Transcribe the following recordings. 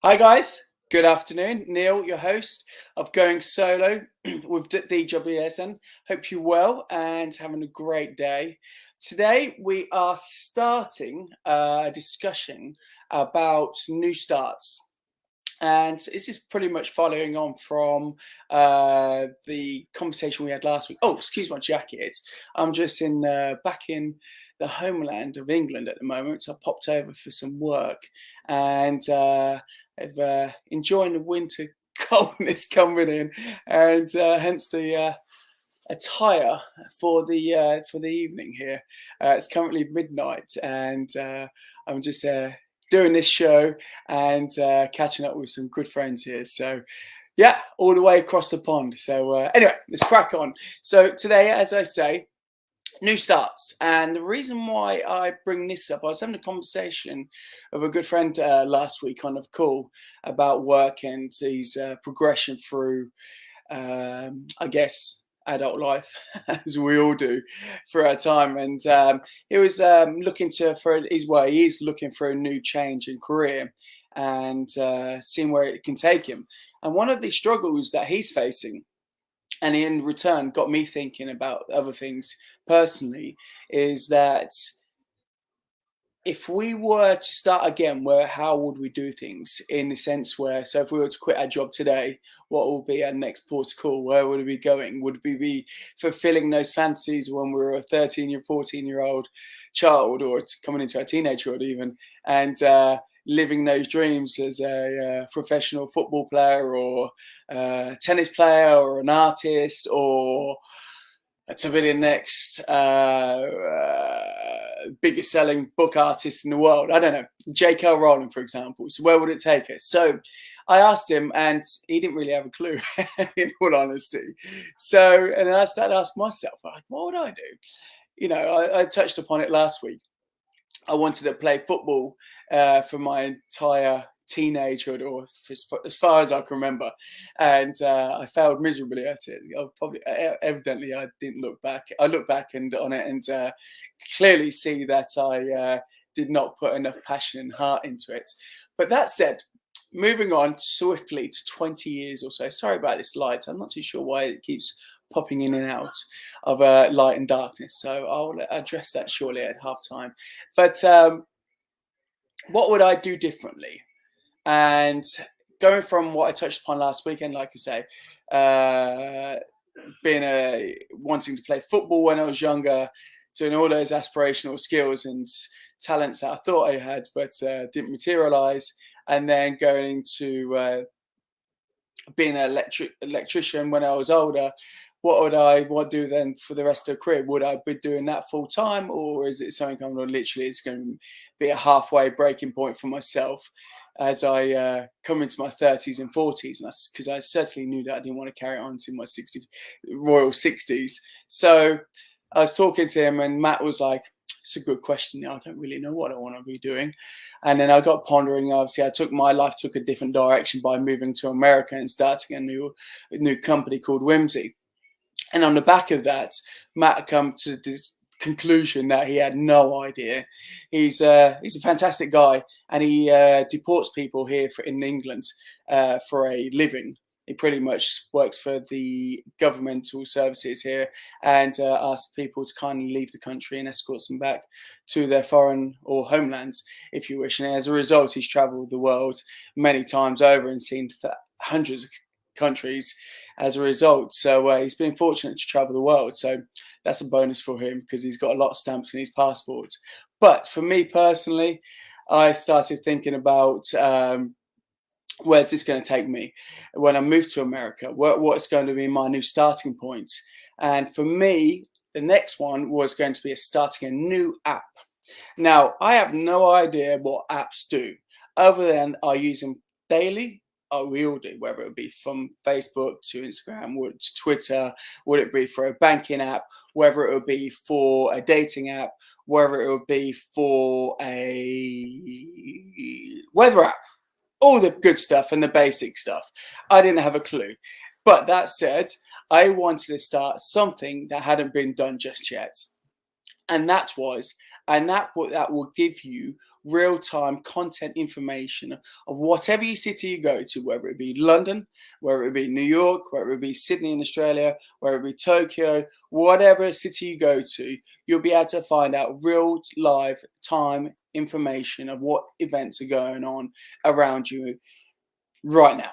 Hi guys, good afternoon. Neil, your host of Going Solo with the WGSN. Hope you're well and having a great day. Today we are starting a discussion about new starts. And this is pretty much following on from the conversation we had last week. Oh, excuse my jacket. I'm just back in the homeland of England at the moment. So I popped over for some work, and I've enjoying the winter coldness coming in, and hence the attire for the evening here. It's currently midnight, and I'm just doing this show and catching up with some good friends here. So yeah, all the way across the pond. So anyway, let's crack on. So today, as I say, new starts, and the reason why I bring this up, I was having a conversation with a good friend last week on a call about work and his progression through I guess, adult life, as we all do for our time. And he was looking to for his way. He's looking for a new change in career and seeing where it can take him. And one of the struggles that he's facing, and in return got me thinking about other things personally, is that if we were to start again, where how would we do things in the sense where, so if we were to quit our job today, what would be our next port of call? Where would we be going? Would we be fulfilling those fantasies when we were a 13 14-year-old child, or coming into a teenagehood even, and living those dreams as a professional football player, or tennis player, or an artist, or to be the next biggest selling book artist in the world? I don't know, J.K. Rowling, for example. So where would it take us? So I asked him, and he didn't really have a clue, in all honesty. So, and I started asking myself, like, what would I do? You know, I touched upon it last week. I wanted to play football for my entire teenagehood, or as far as I can remember, and I failed miserably at it. Evidently, I didn't look back. I look back and on it, and clearly see that I did not put enough passion and heart into it. But that said, moving on swiftly to 20 years or so. Sorry about this light. I'm not too sure why it keeps popping in and out of light and darkness. So I'll address that shortly at halftime. But what would I do differently? And going from what I touched upon last weekend, like I say, being wanting to play football when I was younger, doing all those aspirational skills and talents that I thought I had, but didn't materialize, and then going to being an electrician when I was older. What would I want to do then for the rest of the career? Would I be doing that full time, or is it something I'm going literally, it's going to be a halfway breaking point for myself as I come into my 30s and 40s? And that's because I certainly knew that I didn't want to carry on to my 60s, royal 60s. So I was talking to him, and Matt was like, it's a good question. I don't really know what I want to be doing. And then I got pondering. Obviously, my life took a different direction by moving to America and starting a new company called Whimzy. And on the back of that, Matt come to the conclusion that he had no idea. He's a fantastic guy, and he deports people here in England for a living. He pretty much works for the governmental services here, and asks people to kindly leave the country and escorts them back to their foreign or homelands, if you wish. And as a result, he's travelled the world many times over and seen hundreds of countries as a result. So he's been fortunate to travel the world. So that's a bonus for him, because he's got a lot of stamps in his passport. But for me personally, I started thinking about where's this going to take me when I move to America? What's going to be my new starting point? And for me, the next one was going to be starting a new app. Now, I have no idea what apps do, other than I use them daily. Oh, we all do, whether it be from Facebook to Instagram, to Twitter, would it be for a banking app, whether it would be for a dating app, whether it would be for a weather app, all the good stuff and the basic stuff. I didn't have a clue. But that said, I wanted to start something that hadn't been done just yet. And that will give you real-time content information of whatever city you go to, whether it be London, whether it be New York, whether it be Sydney in Australia, whether it be Tokyo, whatever city you go to, you'll be able to find out real live time information of what events are going on around you right now.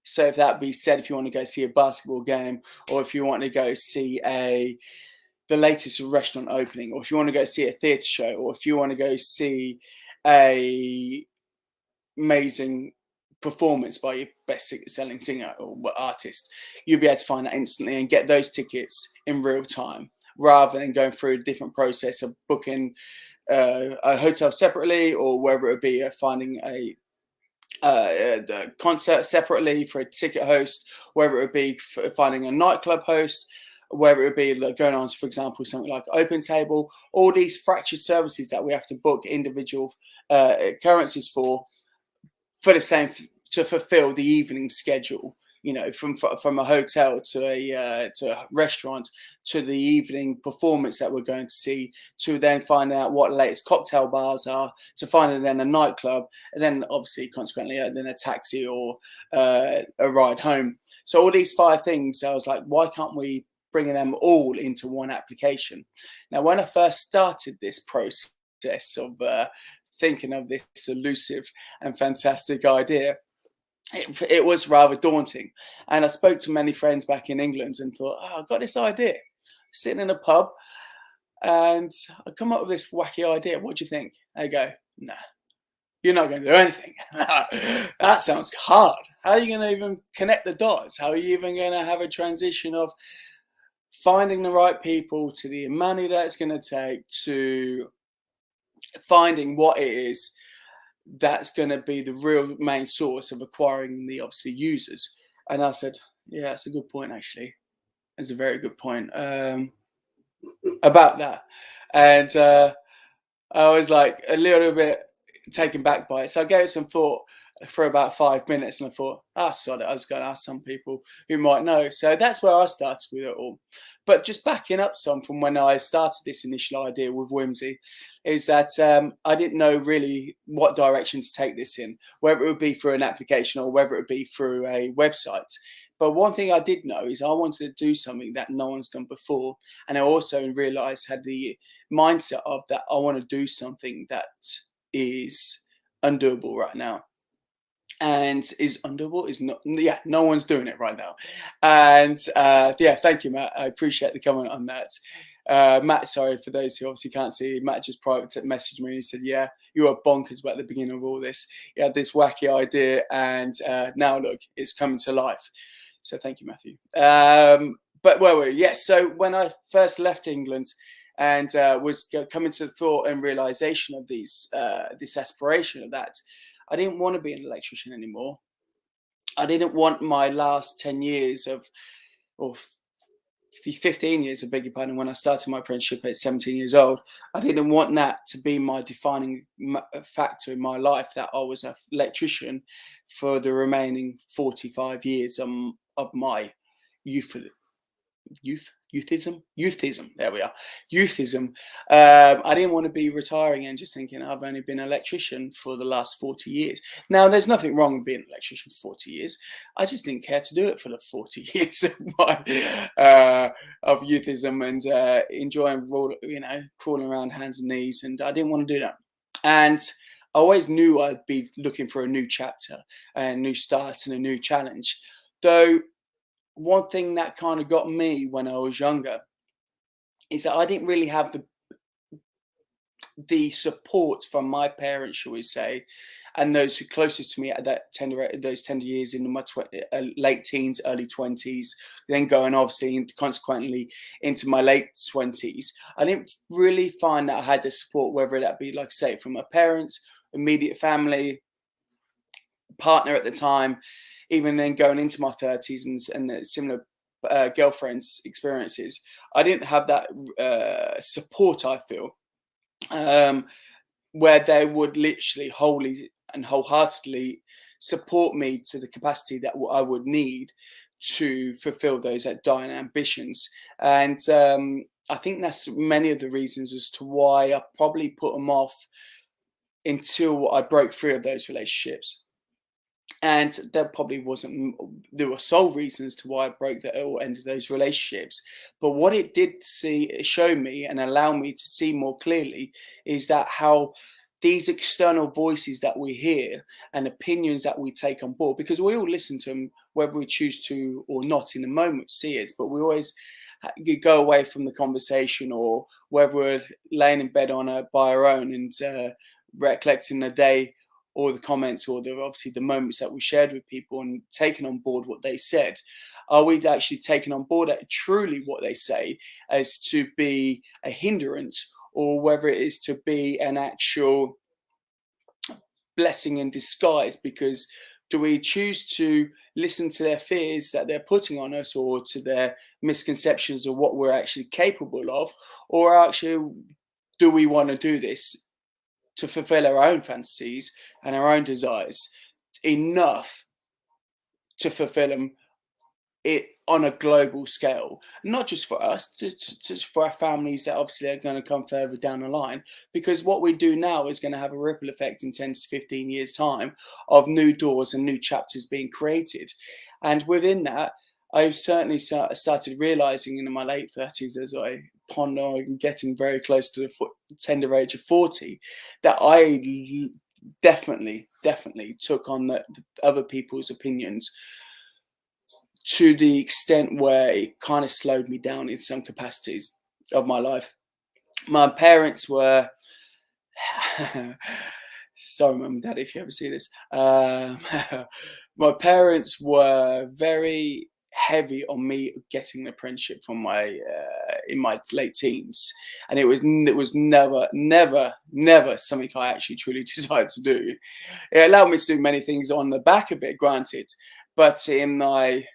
So if that be said, if you want to go see a basketball game, or if you want to go see the latest restaurant opening, or if you want to go see a theatre show, or if you want to go see a amazing performance by your best selling singer or artist, you'll be able to find that instantly and get those tickets in real time, rather than going through a different process of booking a hotel separately, or whether it be finding a the concert separately for a ticket host, whether it be finding a nightclub host, whether it be like going on, for example, something like Open Table, all these fractured services that we have to book individual currencies for the same, to fulfill the evening schedule. You know, from a hotel to a restaurant, to the evening performance that we're going to see, to then find out what latest cocktail bars are, to find then a nightclub, and then obviously consequently then a taxi or a ride home. So all these 5 things, I was like, why can't we bring them all into one application? Now, when I first started this process of thinking of this elusive and fantastic idea, it was rather daunting. And I spoke to many friends back in England and thought, oh, I've got this idea. Sitting in a pub, and I come up with this wacky idea. What do you think? They go, nah, you're not going to do anything. That sounds hard. How are you going to even connect the dots? How are you even going to have a transition of finding the right people, to the money that it's going to take, to finding what it is that's going to be the real main source of acquiring the obviously users? And I said, yeah, that's a good point, actually. It's a very good point about that. And I was like a little bit taken back by it. So I gave it some thought for about 5 minutes, and I thought, sod it, I was going to ask some people who might know. So that's where I started with it all. But just backing up some from when I started this initial idea with Whimzy, is that I didn't know really what direction to take this in, whether it would be through an application or whether it would be through a website. But one thing I did know is I wanted to do something that no one's done before. And I also realized, had the mindset of that I want to do something that is undoable right now. And is undoable, is not, yeah, no one's doing it right now. And yeah, thank you, Matt. I appreciate the comment on that. Matt, sorry, for those who obviously can't see, Matt just private messaged me and he said, yeah, you were bonkers at the beginning of all this. You had this wacky idea, and now look, it's coming to life. So thank you, Matthew. But where were we? Yes, so when I first left England and was coming to the thought and realization of this aspiration of that, I didn't want to be an electrician anymore. I didn't want my last 10 years or 15 years, I beg your pardon, when I started my apprenticeship at 17 years old, I didn't want that to be my defining factor in my life, that I was an electrician for the remaining 45 years of my youthism. There we are. Youthism. I didn't want to be retiring and just thinking I've only been an electrician for the last 40 years. Now, there's nothing wrong with being an electrician for 40 years. I just didn't care to do it for the 40 years of my of youthism and enjoying, crawling around hands and knees, and I didn't want to do that. And I always knew I'd be looking for a new chapter, a new start, and a new challenge. Though one thing that kind of got me when I was younger is that I didn't really have the support from my parents, shall we say, and those who closest to me at those tender years in my late teens, early 20s, then going obviously consequently into my late 20s. I didn't really find that I had the support, whether that be, like, say, from my parents, immediate family, partner at the time, even then going into my 30s and similar girlfriends experiences. I didn't have that support, I feel, where they would literally wholly and wholeheartedly support me to the capacity that I would need to fulfill those dying ambitions. And I think that's many of the reasons as to why I probably put them off until I broke free of those relationships. And that probably wasn't there were sole reasons to why I broke that or ended those relationships. But what it did show me and allow me to see more clearly is that how these external voices that we hear and opinions that we take on board, because we all listen to them, whether we choose to or not in the moment, see it, but we always you go away from the conversation, or whether we're laying in bed by our own and recollecting the day or the comments or obviously the moments that we shared with people and taking on board what they said. Are we actually taking on board truly what they say as to be a hindrance, or whether it is to be an actual blessing in disguise? Because do we choose to listen to their fears that they're putting on us, or to their misconceptions of what we're actually capable of, or actually do we want to do this to fulfill our own fantasies and our own desires enough to fulfill them it on a global scale, not just for us, for our families that obviously are going to come further down the line. Because what we do now is going to have a ripple effect in 10 to 15 years' time of new doors and new chapters being created. And within that, I've certainly started realizing in my late 30s, as I ponder on getting very close to the tender age of 40, that I definitely took on the other people's opinions to the extent where it kind of slowed me down in some capacities of my life. My parents were, sorry, mum and dad, if you ever see this. My parents were very heavy on me getting an apprenticeship from my in my late teens, and it was never something I actually truly desired to do. It allowed me to do many things on the back of it, granted, but in my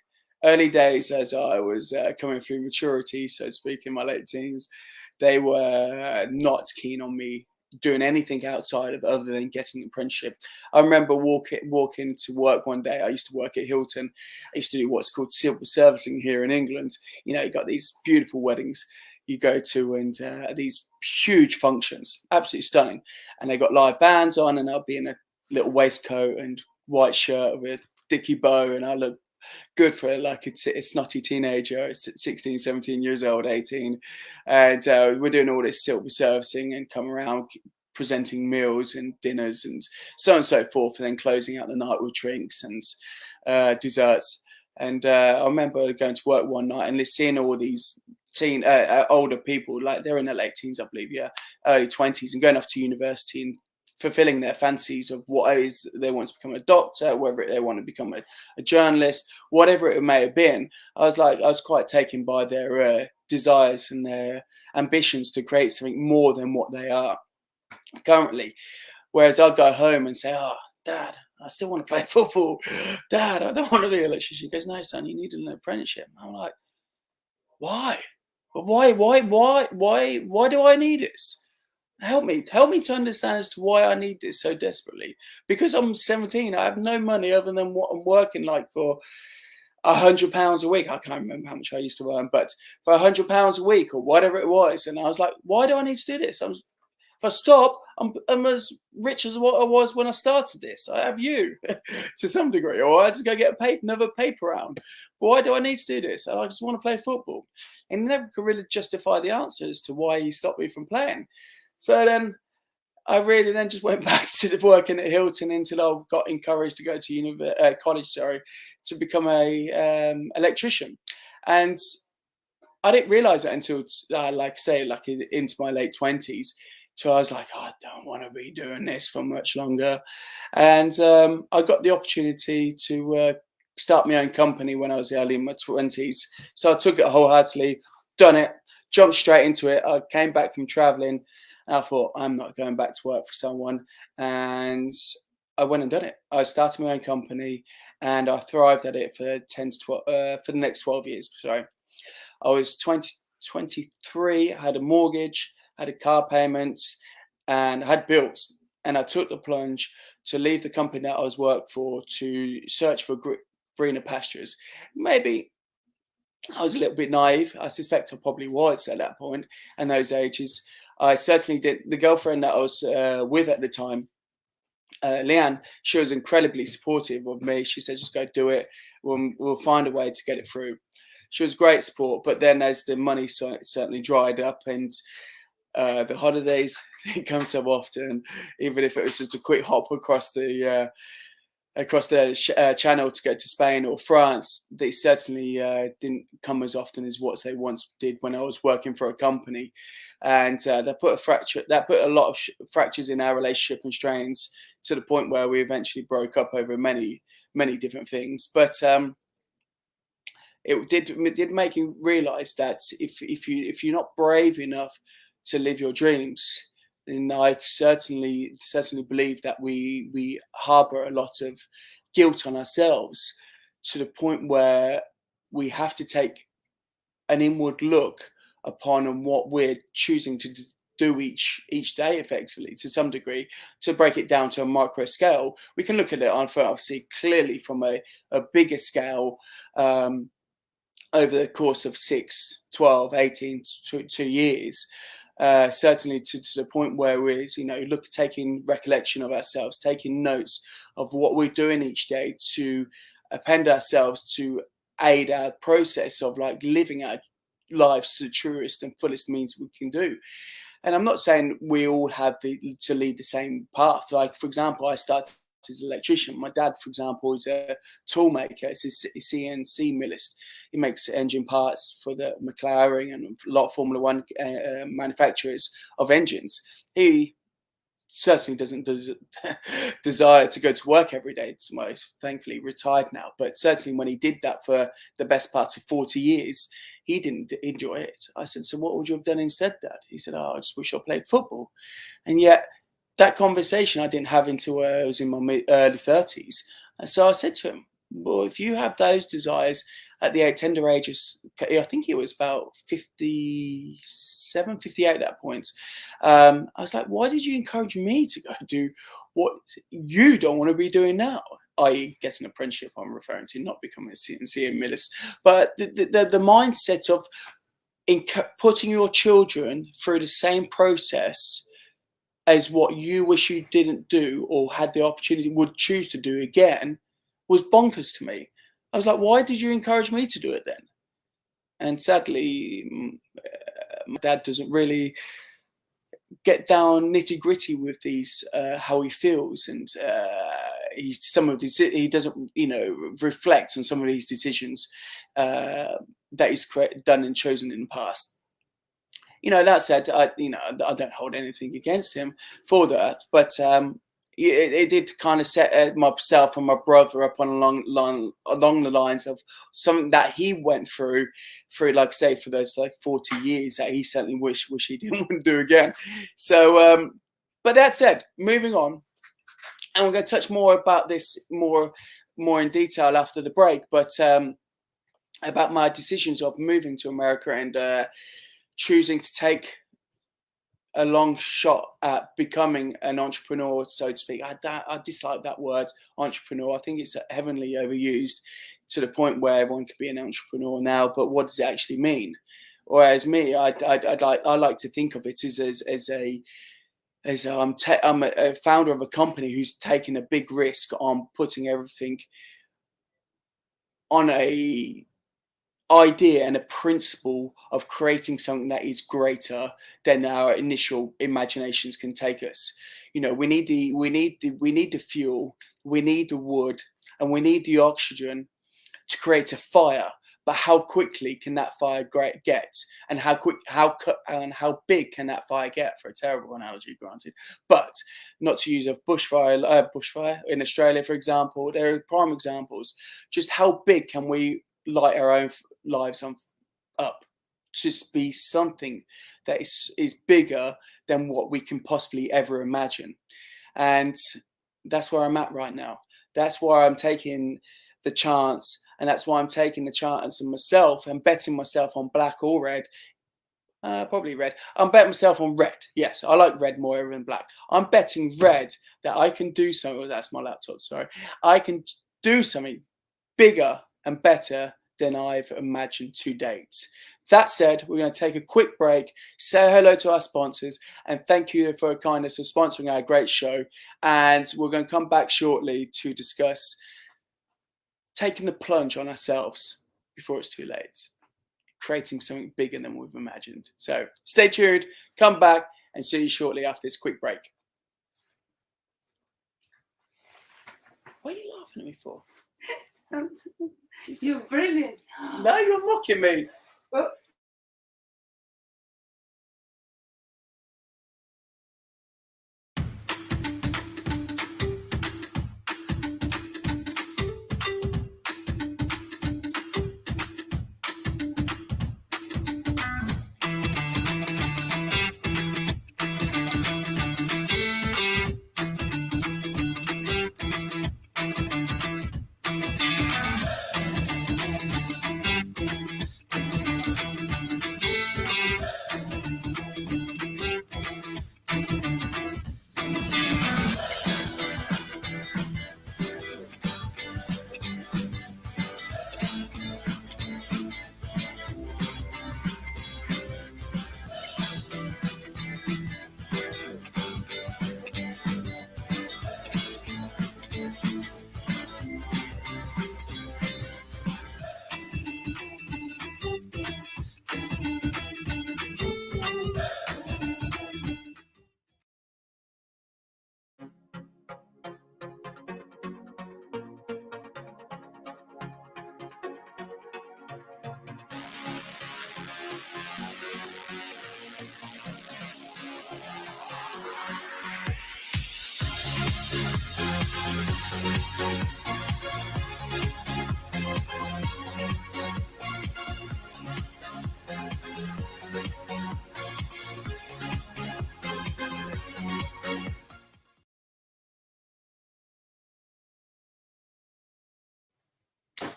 early days, as I was coming through maturity, so to speak, in my late teens, they were not keen on me doing anything outside of other than getting an apprenticeship. I remember walking to work one day. I used to work at Hilton. I used to do what's called civil servicing here in England. You know, you got these beautiful weddings you go to, and these huge functions, absolutely stunning. And they got live bands on, and I'll be in a little waistcoat and white shirt with dicky bow, and I look good for like a snotty teenager. It's 16, 17 years old, 18. And we're doing all this silver servicing and come around presenting meals and dinners and so on and so forth, and then closing out the night with drinks and desserts. And I remember going to work one night and seeing all these older people, like they're in their late teens, I believe, yeah, early 20s, and going off to university and fulfilling their fancies of what is they want to become a doctor, whether they want to become a journalist, whatever it may have been. I was quite taken by their desires and their ambitions to create something more than what they are currently. Whereas I'll go home and say, "Oh, Dad, I still want to play football. Dad, I don't want to be an electrician." He goes, "No, son, you need an apprenticeship." I'm like, "Why? Why do I need this? Help me to understand as to why I need this so desperately." Because I'm 17, I have no money other than what I'm working like for £100 a week. I can't remember how much I used to earn, but for £100 a week or whatever it was. And I was like, why do I need to do this? If I stop, I'm as rich as what I was when I started this. I have you to some degree, or I just go get another paper round. But why do I need to do this? I just want to play football. And never could really justify the answers to why he stopped me from playing. So then I really then just went back to working at Hilton until I got encouraged to go to college, to become a electrician. And I didn't realize that until, into my late 20s. So I was like, oh, I don't want to be doing this for much longer. And I got the opportunity to start my own company when I was early in my 20s. So I took it wholeheartedly, done it, jumped straight into it. I came back from traveling. I thought, I'm not going back to work for someone. And I went and done it. I started my own company, and I thrived at it for 10 to 12, for the next 12 years. Sorry. I was 23, I had a mortgage, had a car payments, and I had bills. And I took the plunge to leave the company that I was working for to search for greener pastures. Maybe I was a little bit naive. I suspect I probably was at that point and those ages. I certainly did. The girlfriend that I was with at the time, Leanne, she was incredibly supportive of me. She said, just go do it. We'll find a way to get it through. She was great support. But then as the money certainly dried up, and the holidays didn't come so often, even if it was just a quick hop across the channel to go to Spain or France, they certainly didn't come as often as what they once did when I was working for a company, and that put a lot of fractures in our relationship and strains, to the point where we eventually broke up over many different things. But it did make you realize that if you're not brave enough to live your dreams, then I certainly believe that we harbor a lot of guilt on ourselves, to the point where we have to take an inward look upon what we're choosing to do each day, effectively, to some degree. To break it down to a micro scale, we can look at it on, obviously, clearly from a bigger scale, over the course of 6, 12, 18, 2 years. Certainly to the point where we're, taking recollection of ourselves, taking notes of what we're doing each day, to append ourselves to aid our process of living our lives to the truest and fullest means we can do. And I'm not saying we all have to lead the same path. Like, for example, I started as an electrician. My dad, for example, is a tool maker. He's a CNC millist. He makes engine parts for the McLaren and a lot of Formula One manufacturers of engines. He certainly doesn't desire to go to work every day. He's thankfully retired now. But certainly when he did that for the best part of 40 years, he didn't enjoy it. I said, so what would you have done instead, Dad? He said, I just wish I played football. And yet that conversation I didn't have until I was in my early 30s. And so I said to him, well, if you have those desires at the tender ages, I think he was about 57, 58 at that point. I was like, why did you encourage me to go do what you don't want to be doing now? I.e. getting an apprenticeship, I'm referring to, not becoming a CNC millist. But the mindset of putting your children through the same process as what you wish you didn't do, or had the opportunity, would choose to do again, was bonkers to me. I was like, why did you encourage me to do it then? And sadly, my dad doesn't really get down nitty gritty with these, how he feels, and he doesn't, reflect on some of these decisions that he's done and chosen in the past. That said, I don't hold anything against him for that, but it did kind of set myself and my brother up on along the lines of something that he went through, like, say, for those 40 years, that he certainly wish he didn't want to do again. So, but that said, moving on, and we're going to touch more about this more in detail after the break, but about my decisions of moving to America and choosing to take a long shot at becoming an entrepreneur, so to speak. I dislike that word, entrepreneur. I think it's heavily overused, to the point where everyone could be an entrepreneur now. But what does it actually mean? Whereas me, I like to think of it as I'm a founder of a company who's taking a big risk on putting everything on a idea and a principle of creating something that is greater than our initial imaginations can take us. We need the fuel, we need the wood, and we need the oxygen to create a fire. But how quickly can that fire get, and how big can that fire get? For a terrible analogy, granted, but not to use a bushfire in Australia, for example. There are prime examples. Just how big can we light our own lives up to be something that is bigger than what we can possibly ever imagine? And that's where I'm at right now. That's why I'm taking the chance, and that's why I'm taking the chance on myself and betting myself on black or red. Probably red. I'm betting myself on red. Yes, I like red more than black. I'm betting red that I can do something. Oh, that's my laptop. Sorry. I can do something bigger and better than I've imagined to date. That said, we're going to take a quick break, say hello to our sponsors, and thank you for your kindness of sponsoring our great show. And we're going to come back shortly to discuss taking the plunge on ourselves before it's too late, creating something bigger than we've imagined. So stay tuned, come back, and see you shortly after this quick break. What are you laughing at me for? You're brilliant. No, you're mocking me. Oh.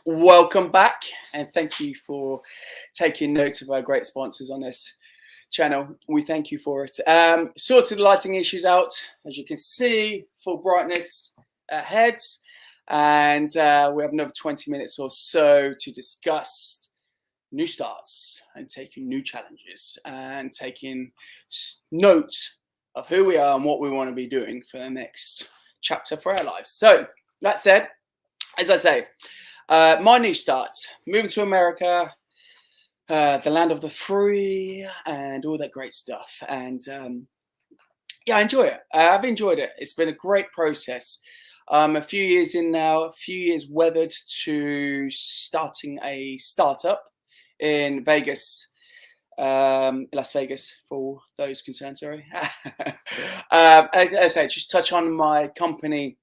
Welcome back, and thank you for taking note of our great sponsors on this channel. We thank you for it. Sorted the lighting issues out, as you can see, full brightness ahead, and we have another 20 minutes or so to discuss new starts and taking new challenges and taking note of who we are and what we want to be doing for the next chapter for our lives. So that said, as I say, my new start, moving to America, the land of the free and all that great stuff. And yeah, I enjoy it. I've enjoyed it. It's been a great process. A few years in now, a few years weathered to starting a startup in Vegas, Las Vegas, for those concerned, sorry. As I say, just touch on my company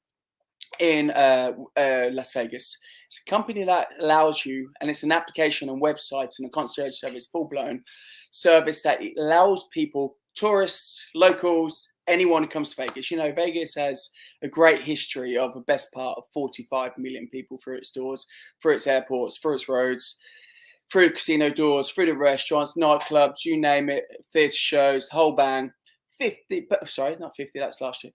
in Las Vegas. It's a company that allows you, and it's an application and website and a concierge service, full-blown service that allows people, tourists, locals, anyone who comes to Vegas. You know, Vegas has a great history of the best part of 45 million people through its doors, through its airports, through its roads, through the casino doors, through the restaurants, nightclubs, you name it, theatre shows, the whole bang. 50, sorry, not 50, that's last year.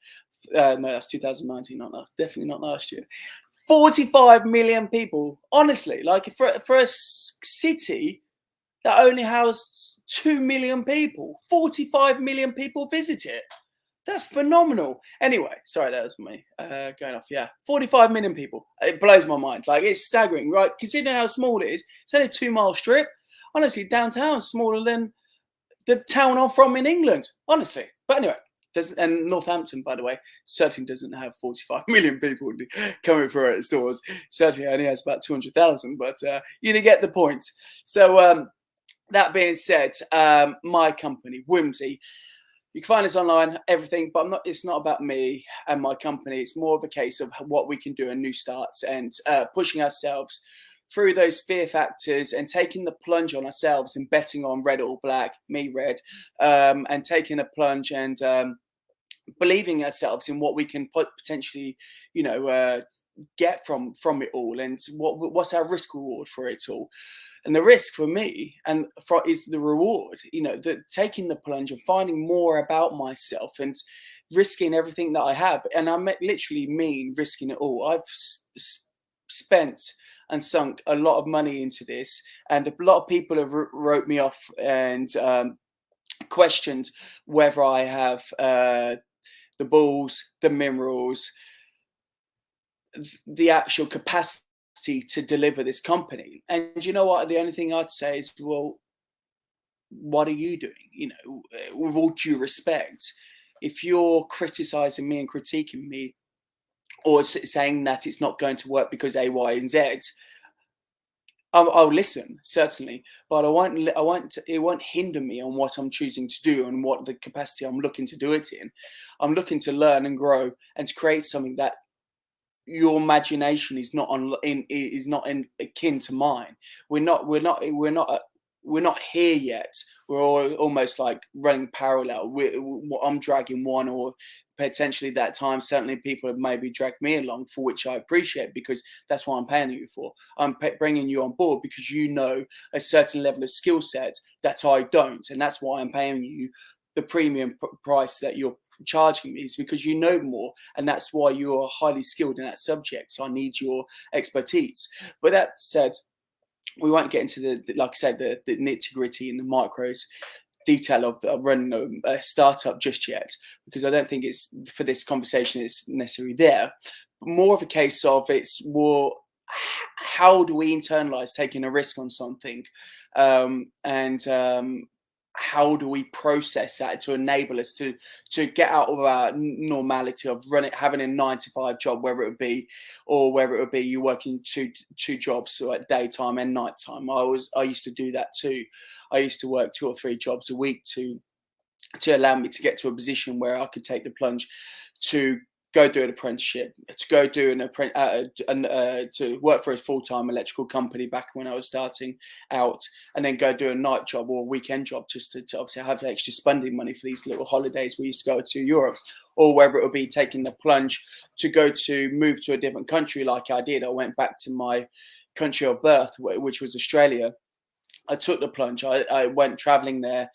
No, that's 2019, not last, definitely not last year. 45 million people, honestly, like for a city that only housed 2 million people, 45 million people visit it. That's phenomenal. Anyway, sorry, that was me going off. Yeah, 45 million people. It blows my mind. Like, it's staggering, right? Considering how small it is, it's only a 2-mile strip. Honestly, downtown is smaller than the town I'm from in England, honestly. But anyway, and Northampton, by the way, certainly doesn't have 45 million people coming through its doors. Certainly only has about 200,000, but you get the point. So that being said, my company, Whimzy, you can find us online, everything, but it's not about me and my company. It's more of a case of what we can do in new starts and pushing ourselves through those fear factors and taking the plunge on ourselves and betting on red or black, me red, and taking a plunge and believing ourselves in what we can potentially, get from it all, and what's our risk reward for it all. And the risk for me is the reward, taking the plunge and finding more about myself and risking everything that I have. And I literally mean risking it all. I've spent and sunk a lot of money into this, and a lot of people have wrote me off and questioned whether I have the balls, the minerals, the actual capacity to deliver this company. And you know what? The only thing I'd say is, well, what are you doing? You know, with all due respect, if you're criticizing me and critiquing me, or saying that it's not going to work because A, Y, and Z, I'll listen, certainly, but I won't. I won't. It won't hinder me on what I'm choosing to do and what the capacity I'm looking to do it in. I'm looking to learn and grow and to create something that your imagination is not in akin to mine. We're not here yet. We're all almost like running parallel. I'm dragging one, or potentially that time. Certainly, people have maybe dragged me along, for which I appreciate, because that's what I'm paying you for. I'm bringing you on board because you know a certain level of skill set that I don't, and that's why I'm paying you the premium price that you're charging me, is because you know more, and that's why you're highly skilled in that subject. So I need your expertise. But that said, we won't get into like I said, the nitty gritty and the micros detail of running a startup just yet, because I don't think it's for this conversation it's necessarily there. But more of a case of it's more, how do we internalize taking a risk on something, and how do we process that to enable us to get out of our normality of having a 9 to 5 job, whether it be you working two jobs, so at daytime and nighttime. I used to do that too. I used to work 2 or 3 jobs a week to allow me to get to a position where I could take the plunge to go do an apprenticeship, to go do to work for a full-time electrical company back when I was starting out, and then go do a night job or a weekend job just to obviously have extra spending money for these little holidays we used to go to Europe, or whether it would be taking the plunge to move to a different country like I did. I went back to my country of birth, which was Australia. I took the plunge. I went traveling there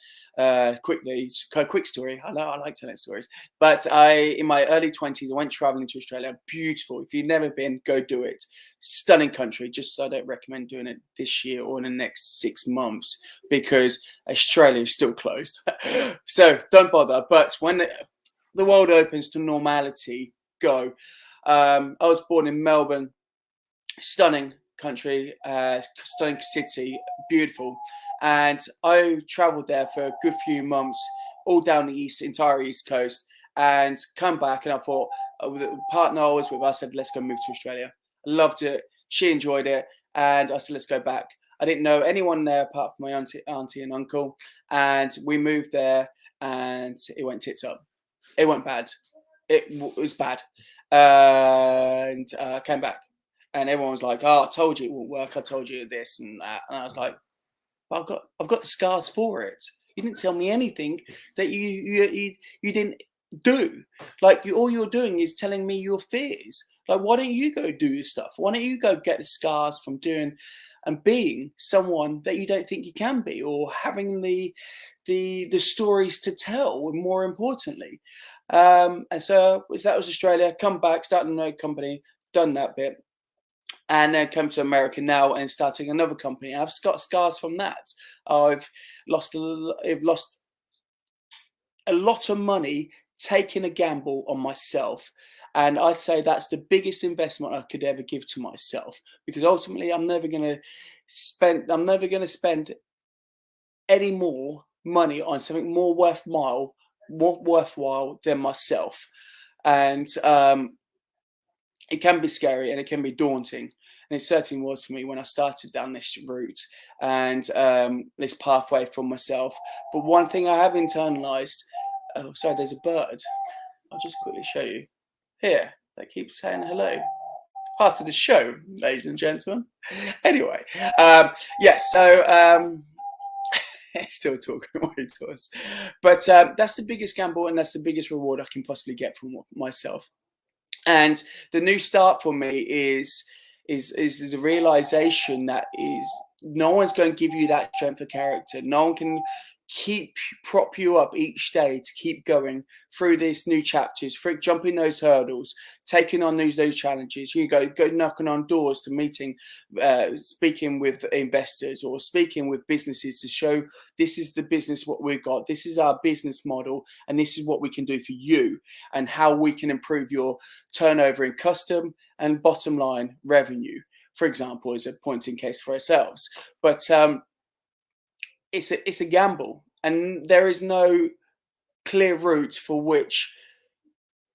quickly. A quick story. I know I like telling stories. But in my early 20s, I went traveling to Australia. Beautiful. If you've never been, go do it. Stunning country. Just I don't recommend doing it this year or in the next 6 months, because Australia is still closed. So don't bother. But when the world opens to normality, go. I was born in Melbourne. Stunning country, stunning city, beautiful. And I traveled there for a good few months, all down the entire east coast, and come back. And I thought, with the partner I was with, I said, let's go move to Australia. I loved it. She enjoyed it. And I said, let's go back. I didn't know anyone there apart from my auntie and uncle. And we moved there, and it went tits up. It went bad. It was bad. And came back. And everyone was like, "Oh, I told you it won't work. I told you this and that." And I was like, "I've got the scars for it. You didn't tell me anything that you didn't do. Like all you're doing is telling me your fears. Like, why don't you go do your stuff? Why don't you go get the scars from doing and being someone that you don't think you can be, or having the stories to tell, and more importantly." And so that was Australia. Come back, starting a company, done that bit, and then come to America now and starting another company. I've got scars from that. I've lost a lot of money taking a gamble on myself, and I'd say that's the biggest investment I could ever give to myself, because ultimately I'm never going to spend any more money on something more worthwhile than myself. And it can be scary and it can be daunting. And it certainly was for me when I started down this route and this pathway for myself. But one thing I have internalized, oh, sorry, there's a bird. I'll just quickly show you here that keeps saying hello. Part of the show, ladies and gentlemen. Anyway, yes, so still talking away to us. But that's the biggest gamble, and that's the biggest reward I can possibly get from myself. And the new start for me is the realization that is no one's going to give you that strength of character. No one can prop you up each day to keep going through these new chapters, for jumping those hurdles, taking on those challenges. You go knocking on doors to meeting, speaking with investors or speaking with businesses to show this is the business what we've got, this is our business model, and this is what we can do for you, and how we can improve your turnover in custom and bottom line revenue, for example, as a pointing case for ourselves. But it's a gamble, and there is no clear route for which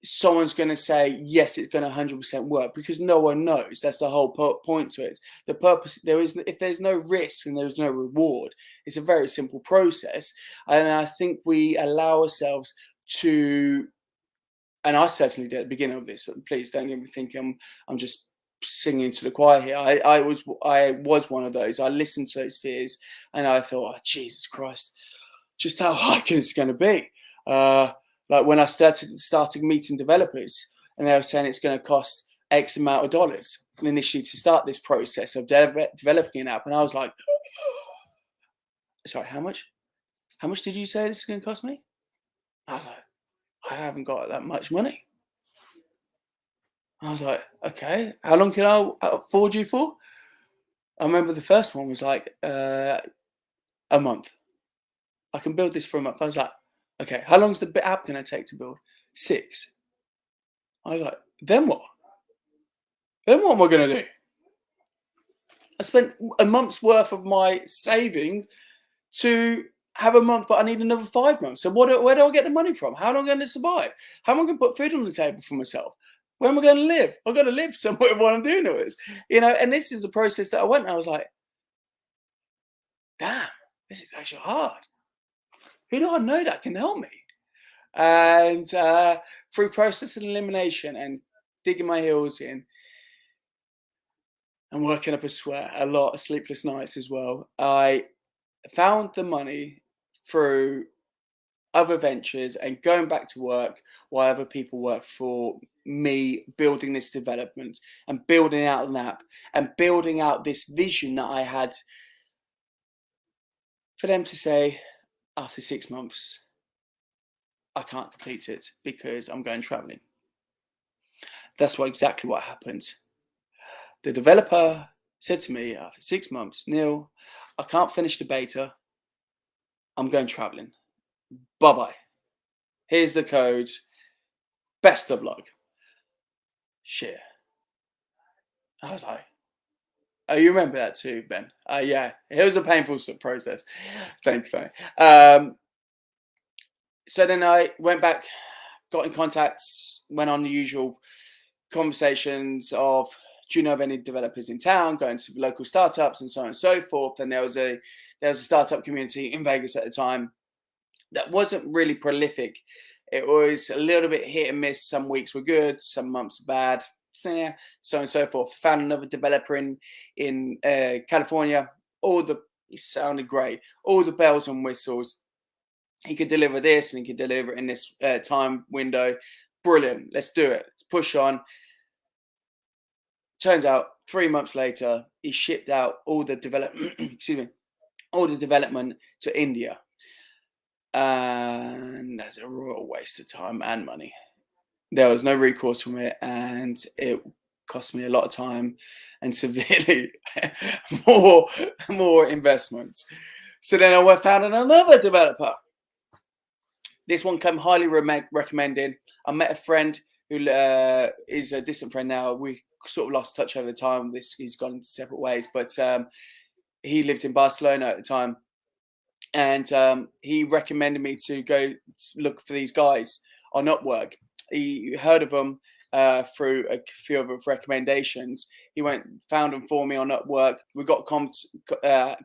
someone's going to say yes, it's going to 100% work, because no one knows. That's the whole point to it. The purpose, if there's no risk and there's no reward, it's a very simple process. And I think we allow ourselves to, and I certainly did at the beginning of this. Please don't get me thinking I'm just singing to the choir here. I was one of those. I listened to those fears, and I thought, oh, Jesus Christ, just how high can this going to be? Like when I started meeting developers, and they were saying it's going to cost X amount of dollars initially to start this process of developing an app, and I was like, sorry, how much? How much did you say this is going to cost me? I was like, I haven't got that much money. I was like, okay, how long can I afford you for? I remember the first one was like a month. I can build this for a month. I was like, okay, how long is the app going to take to build? 6. I was like, then what? Then what am I going to do? I spent a month's worth of my savings to have a month, but I need another 5 months. So where do I get the money from? How am I going to survive? How am I going to put food on the table for myself? Where am I going to live? I've got to live somewhere while I'm doing all this, and this is the process that I went. And I was like, damn, this is actually hard. Who do I know that can help me? And through process and elimination and digging my heels in and working up a sweat, a lot of sleepless nights as well, I found the money through other ventures and going back to work while other people work for me, building this development and building out an app and building out this vision that I had, for them to say after 6 months, I can't complete it because I'm going traveling. That's exactly what happened. The developer said to me after 6 months, Neil, I can't finish the beta. I'm going traveling. Bye-bye. Here's the code. Best of luck. Shit. I was like, oh, you remember that too, Ben? Yeah, it was a painful process. Thanks, man. So then I went back, got in contact, went on the usual conversations of, do you know of any developers in town, going to local startups and so on and so forth. And there was a startup community in Vegas at the time that wasn't really prolific. It was a little bit hit and miss. Some weeks were good, some months bad, so on and so forth. Found another developer in California. He sounded great. All the bells and whistles. He could deliver this and he could deliver it in this time window. Brilliant. Let's do it. Let's push on. Turns out 3 months later, he shipped out all the development, all the development to India. And that's a royal waste of time and money. There was no recourse from it, and it cost me a lot of time and severely more investments. So then I found another developer. This one came highly recommended. I met a friend who is a distant friend now. We sort of lost touch over time. He's gone separate ways, but he lived in Barcelona at the time. And he recommended me to go look for these guys on Upwork. He heard of them through a few of recommendations. He found them for me on Upwork. We got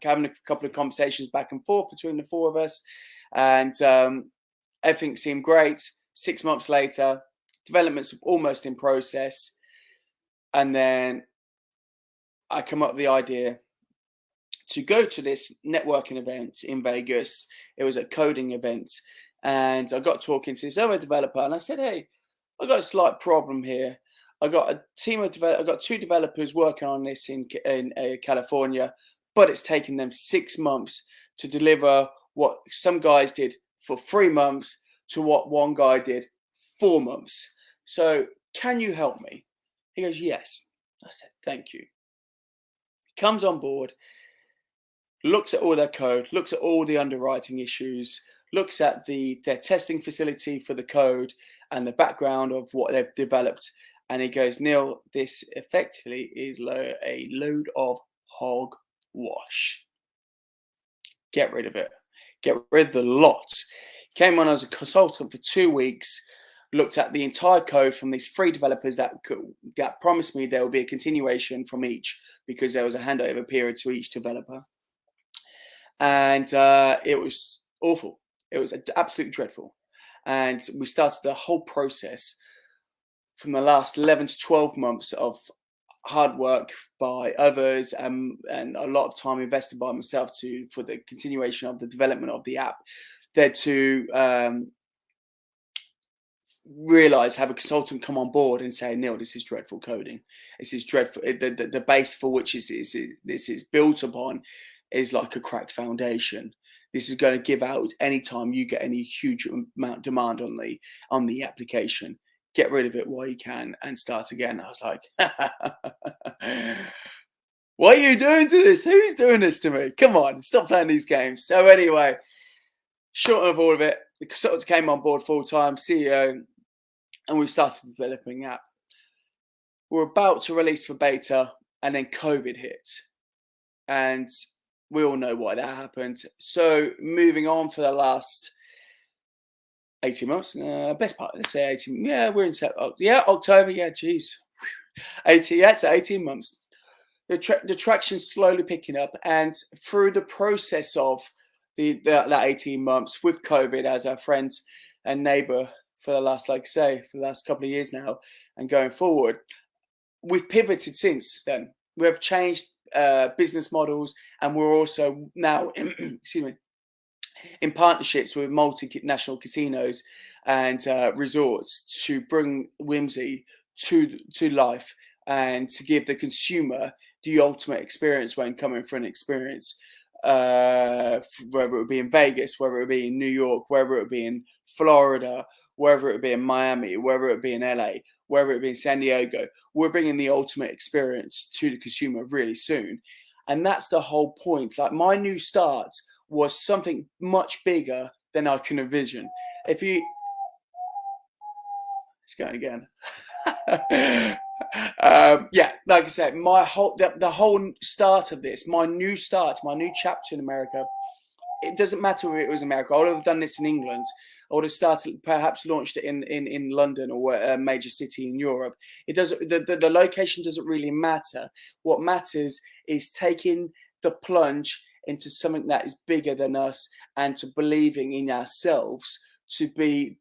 having a couple of conversations back and forth between the four of us, and everything seemed great. 6 months later, development's almost in process, and then I come up with the idea to go to this networking event in Vegas. It was a coding event, and I got talking to this other developer, and I said, "Hey, I got a slight problem here. I got a team of I got 2 developers working on this in California, but it's taken them 6 months to deliver what some guys did for 3 months to what one guy did 4 months. So can you help me? He goes, yes. I said, thank you. He comes on board, looks at all their code, looks at all the underwriting issues, looks at their testing facility for the code and the background of what they've developed. And he goes, Neil, this effectively is a load of hogwash. Get rid of it. Get rid of the lot. Came on as a consultant for 2 weeks, looked at the entire code from these 3 developers that promised me there will be a continuation from each because there was a handover period to each developer. And it was awful. It was absolutely dreadful. And we started the whole process from the last 11 to 12 months of hard work by others and a lot of time invested by myself for the continuation of the development of the app. There to realize, have a consultant come on board and say, Neil, this is dreadful coding. This is dreadful. The base for which this is built upon is like a cracked foundation. This is going to give out anytime you get any huge amount of demand on the application. Get rid of it while you can and start again. I was like, what are you doing to this? Who's doing this to me? Come on, stop playing these games. So anyway, short of all of it, the consultant came on board full-time, CEO, and we started developing an app. We're about to release for beta, and then COVID hit. And we all know why that happened. So moving on for the last 18 months, best part, let's say 18, yeah, we're in October, yeah, geez. 18 months. The traction's slowly picking up, and through the process of that 18 months with COVID as our friend and neighbor for the last, like I say, for the last couple of years now and going forward, we've pivoted since then. We have changed business models, and we're also now excuse me, in partnerships with multinational casinos and resorts to bring Whimzy to life and to give the consumer the ultimate experience when coming for an experience, whether it would be in Vegas, whether it be in New York, whether it be in Florida, whether it be in Miami, whether it be in LA, whether it be in San Diego. We're bringing the ultimate experience to the consumer really soon. And that's the whole point. Like, my new start was something much bigger than I can envision. It's going again. Yeah, like I said, the whole start of this, my new chapter in America. It doesn't matter if it was America. I would have done this in England. I would have perhaps launched it in London or a major city in Europe. It doesn't. The location doesn't really matter. What matters is taking the plunge into something that is bigger than us and to believing in ourselves to be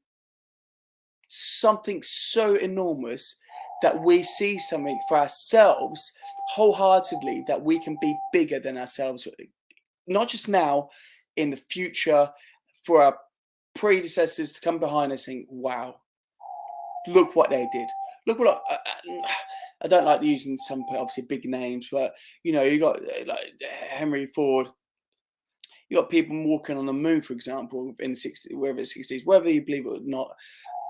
something so enormous that we see something for ourselves wholeheartedly that we can be bigger than ourselves, not just now, in the future, for our predecessors to come behind us saying, wow, look what they did. Look what I don't like using some obviously big names, but you know, you got like Henry Ford. You got people walking on the moon, for example, in the 60s, whether it's 60s, whether you believe it or not,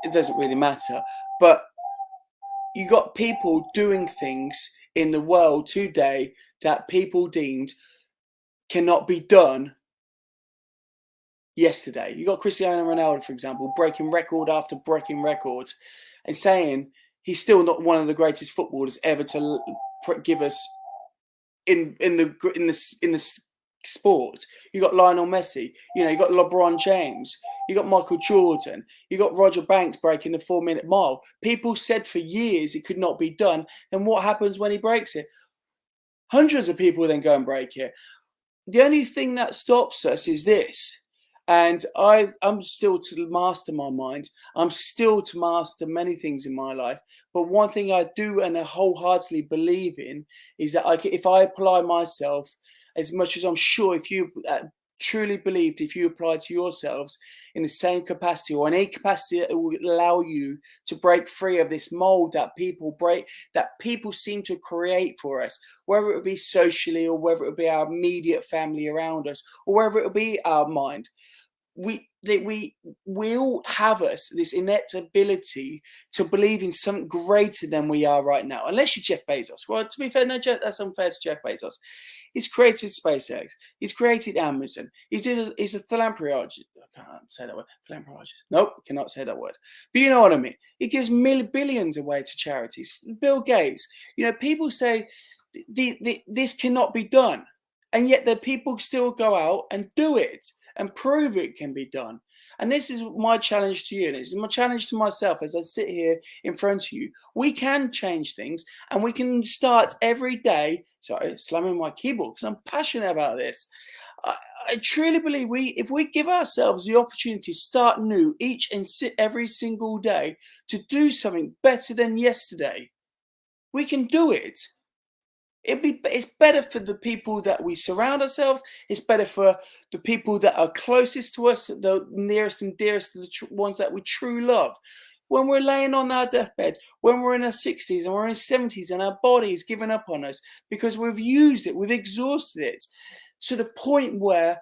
it doesn't really matter. But you got people doing things in the world today that people deemed cannot be done yesterday. You got Cristiano Ronaldo, for example, breaking record after breaking records and saying he's still not one of the greatest footballers ever to give us in the sport. You got Lionel Messi, you know, you got LeBron James, you got Michael Jordan, you got Roger Banks breaking the 4-minute mile. People said for years it could not be done. And what happens when he breaks it? Hundreds of people then go and break it. The only thing that stops us is this. And I'm still to master my mind. I'm still to master many things in my life. But one thing I do and I wholeheartedly believe in is that if I apply myself, as much as I'm sure if you truly believed if you apply to yourselves in the same capacity or any capacity that will allow you to break free of this mold that people seem to create for us, whether it be socially or whether it be our immediate family around us or whether it be our mind. We all have us this innate ability to believe in something greater than we are right now. Unless you're Jeff Bezos. Well, to be fair, no, that's unfair to Jeff Bezos. He's created SpaceX. He's created Amazon. He's a philanthropist. I can't say that word. Philanthropist. Nope, cannot say that word. But you know what I mean. He gives billions away to charities. Bill Gates. People say this cannot be done, and yet the people still go out and do it and prove it can be done. And this is my challenge to you. And it's my challenge to myself as I sit here in front of you. We can change things and we can start every day. Sorry, slamming my keyboard because I'm passionate about this. I truly believe if we give ourselves the opportunity to start new each and every single day to do something better than yesterday, we can do it. It's better for the people that we surround ourselves. It's better for the people that are closest to us, the nearest and dearest, the ones that we truly love. When we're laying on our deathbed, when we're in our 60s and we're in 70s and our body is giving up on us because we've used it, we've exhausted it to the point where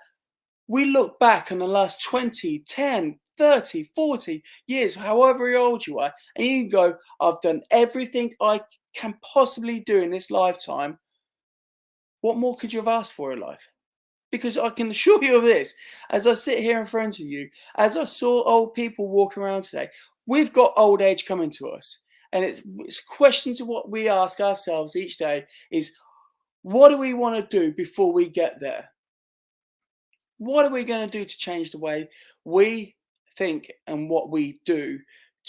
we look back on the last 20, 10, 30, 40 years, however old you are, and you go, I've done everything I can possibly do in this lifetime. What more could you have asked for in life? Because I can assure you of this, as I sit here in front of you, as I saw old people walking around today, we've got old age coming to us. And it's a question to what we ask ourselves each day is, what do we want to do before we get there? What are we going to do to change the way we think and what we do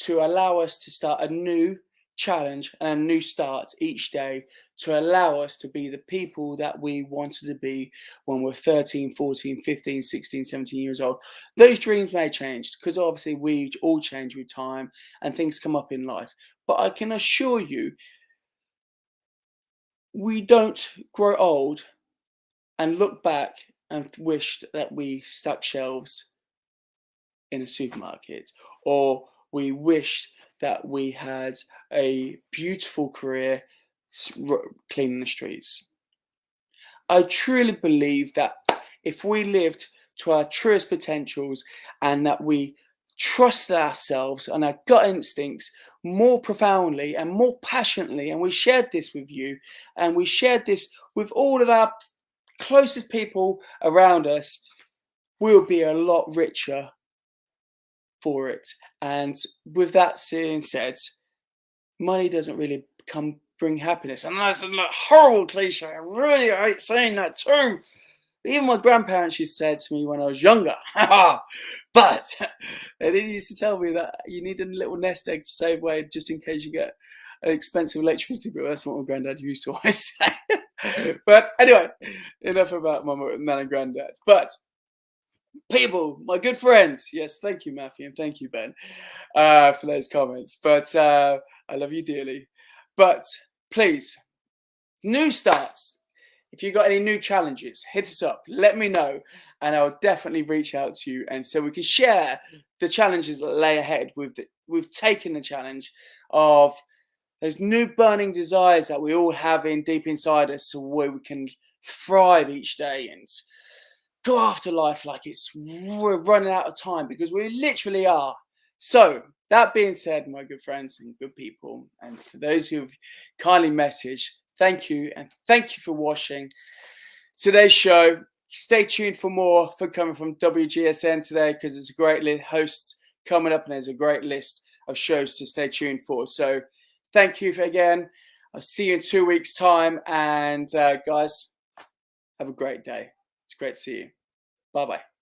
to allow us to start a new challenge and a new start each day to allow us to be the people that we wanted to be when we're 13, 14, 15, 16, 17 years old? Those dreams may change because obviously we all change with time and things come up in life. But I can assure you, we don't grow old and look back and wished that we stuck shelves in a supermarket, or we wished that we had a beautiful career cleaning the streets. I truly believe that if we lived to our truest potentials and that we trusted ourselves and our gut instincts more profoundly and more passionately, and we shared this with you and we shared this with all of our closest people around us, we'll be a lot richer for it. And with that being said, money doesn't really bring happiness. And that's a horrible cliche. I really hate saying that term. Even my grandparents used to say it to me when I was younger. But they didn't used to tell me that you need a little nest egg to save away just in case you get an expensive electricity bill. That's what my granddad used to always say. But anyway, enough about my nan and granddad. But people, my good friends, yes, thank you, Matthew, and thank you, Ben, for those comments. But I love you dearly. But please, new starts. If you've got any new challenges, hit us up. Let me know, and I'll definitely reach out to you, and so we can share the challenges that lay ahead. We've taken the challenge of those new burning desires that we all have deep inside us, so where we can thrive each day and go after life like we're running out of time, because we literally are. So that being said, my good friends and good people, and for those who've kindly messaged, thank you, and thank you for watching today's show. Stay tuned for more coming from WGSN today, because there's a great hosts coming up and there's a great list of shows to stay tuned for. So thank you again. I'll see you in 2 weeks' time, and guys, have a great day. It's great to see you. Bye-bye.